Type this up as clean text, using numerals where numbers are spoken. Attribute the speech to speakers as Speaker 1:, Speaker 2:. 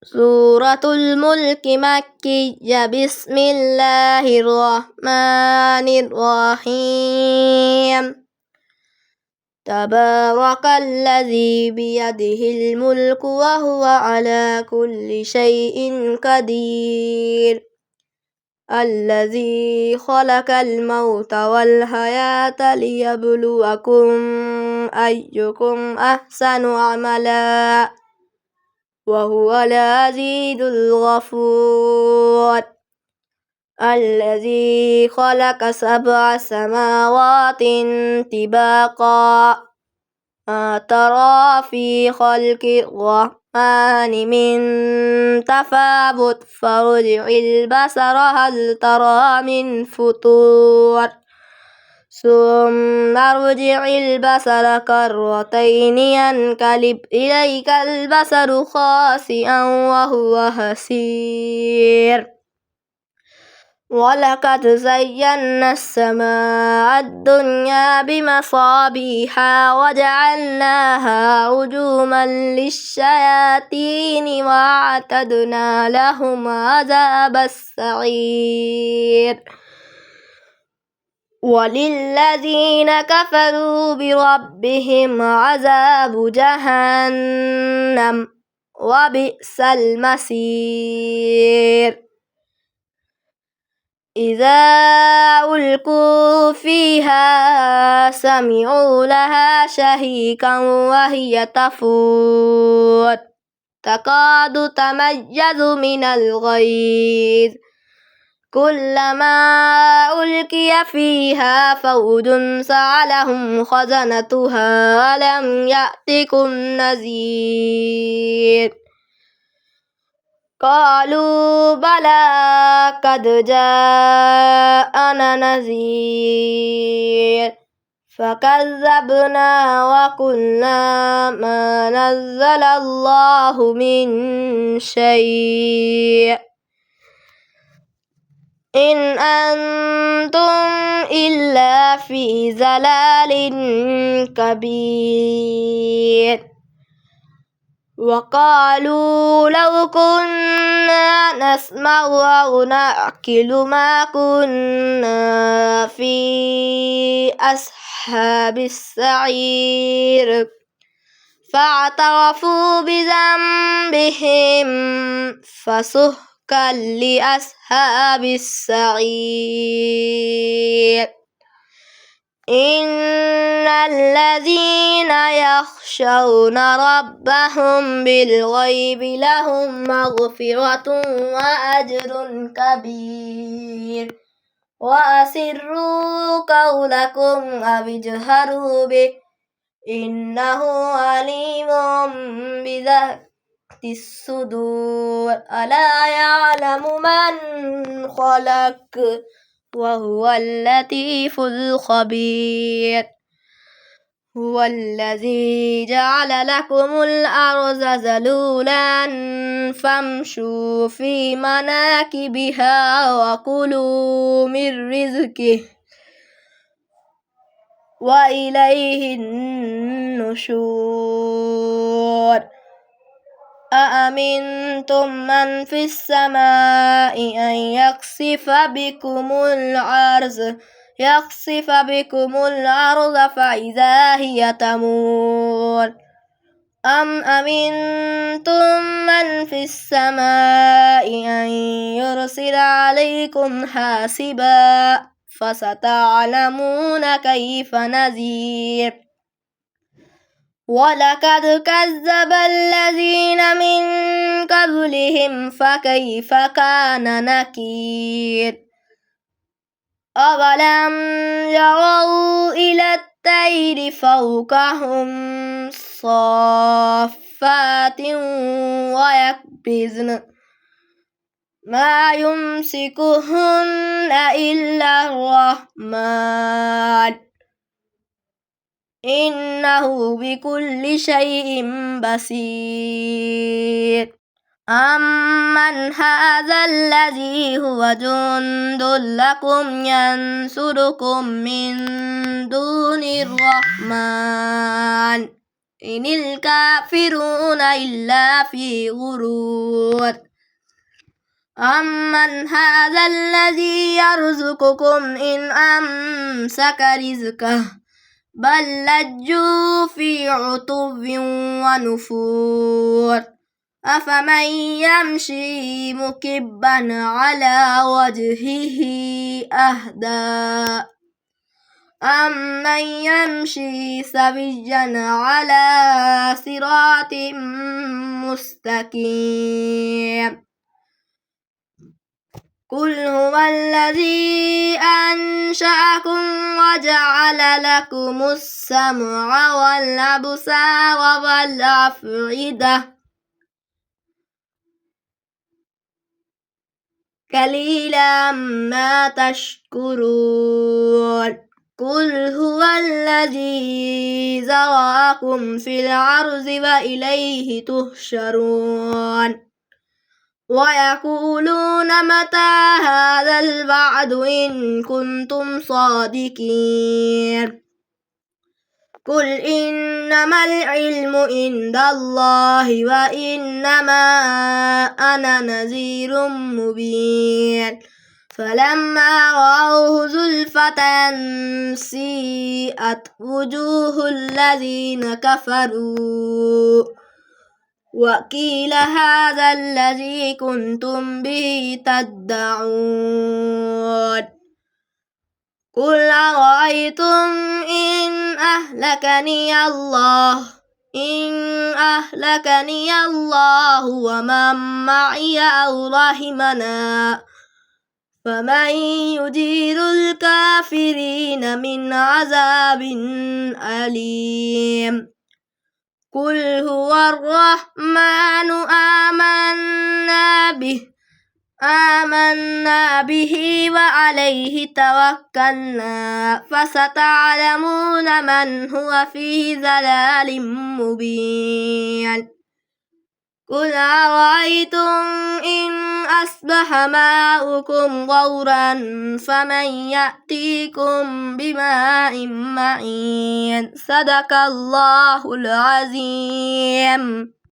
Speaker 1: سورة الملك مكية. بسم الله الرحمن الرحيم. تبارك الذي بيده الملك وهو على كل شيء قدير. الذي خلق الموت والحياة ليبلوكم أيكم أحسن عملا وهو العزيز الغفور. الذي خلق 7 سماوات طباقا ما ترى في خلق الرحمن من تفاوت فارجع البصر هل ترى من فطور ثم ارجع البصر كرتين ينقلب إليك البصر خاسئا وهو حسير. ولقد زينا السماء الدنيا بمصابيح وجعلناها رجوما للشياطين وأعتدنا لهم عذاب السعير. وللذين كفروا بربهم عذاب جهنم وبئس المصير. إذا ألقوا فيها سمعوا لها شهيقا وهي تفور تكاد تميز من الغيظ كلما ألقي فيها فوج سألهم خزنتها ألم يأتكم نذير قالوا بلى قد جاءنا نذير فكذبنا وقلنا ما نزل الله من شيء إن أنتم إلا في ضلال كبير. وقالوا لو كنا نسمع أو نعقل ما كنا في أصحاب السعير فاعترفوا بذنبهم فسحقا لأصحاب السعير. إن الذين يخشون ربهم بالغيب لهم مغفرة وأجر كبير. وأسروا قولكم أو اجهروا به إنه عليم بذات الصدور. ألا يعلم من خلق وهو اللطيف الخبير. هو الذي جعل لكم الأرض ذلولا فامشوا في مناكبها وكلوا من رزقه وإليه النشور. أأمنتم من في السماء أن يخسف بكم الأرض فإذا هي تمور أم أمنتم من في السماء أن يرسل عليكم حاسبا فستعلمون كيف نذير. ولقد كذب الذين من قبلهم فكيف كان نكير. أولم يروا إلى الطير فوقهم صافات ويقبضن ما يمسكهن إلا الرحمن إنه بكل شيء بصير. أمن هذا الذي هو جند لكم ينصركم من دون الرحمن إن الكافرون إلا في غرور أمن هذا الذي يرزقكم إن أمسك رزقه بل لجوا في عتو ونفور أفمن يمشي مكبا على وجهه أهدى أمن يمشي سويا على صراط مستقيم قل هو الذي أنشأكم وجعل لكم السمع والأبصار والأفئدة قليلا ما تشكرون قل هو الذي ذرأكم في الأرض وإليه تحشرون ويقولون متى هذا الوعد إن كنتم صادقين قل إنما العلم عند الله وإنما أنا نذير مبين فلما رأوه زلفة سيئت وجوه الذين كفروا وقيل هذا الذي كنتم به تدعون قل أرأيتم إن أهلكني الله ومن معي أو رحمنا فمن يجير الكافرين من عذاب أليم قل هو الرحمن آمنا به وعليه توكلنا فستعلمون من هو في ضلال مبين قل أرأيتم إن أصبح ماؤكم غورا فمن يأتيكم بماء معين صدق الله العظيم.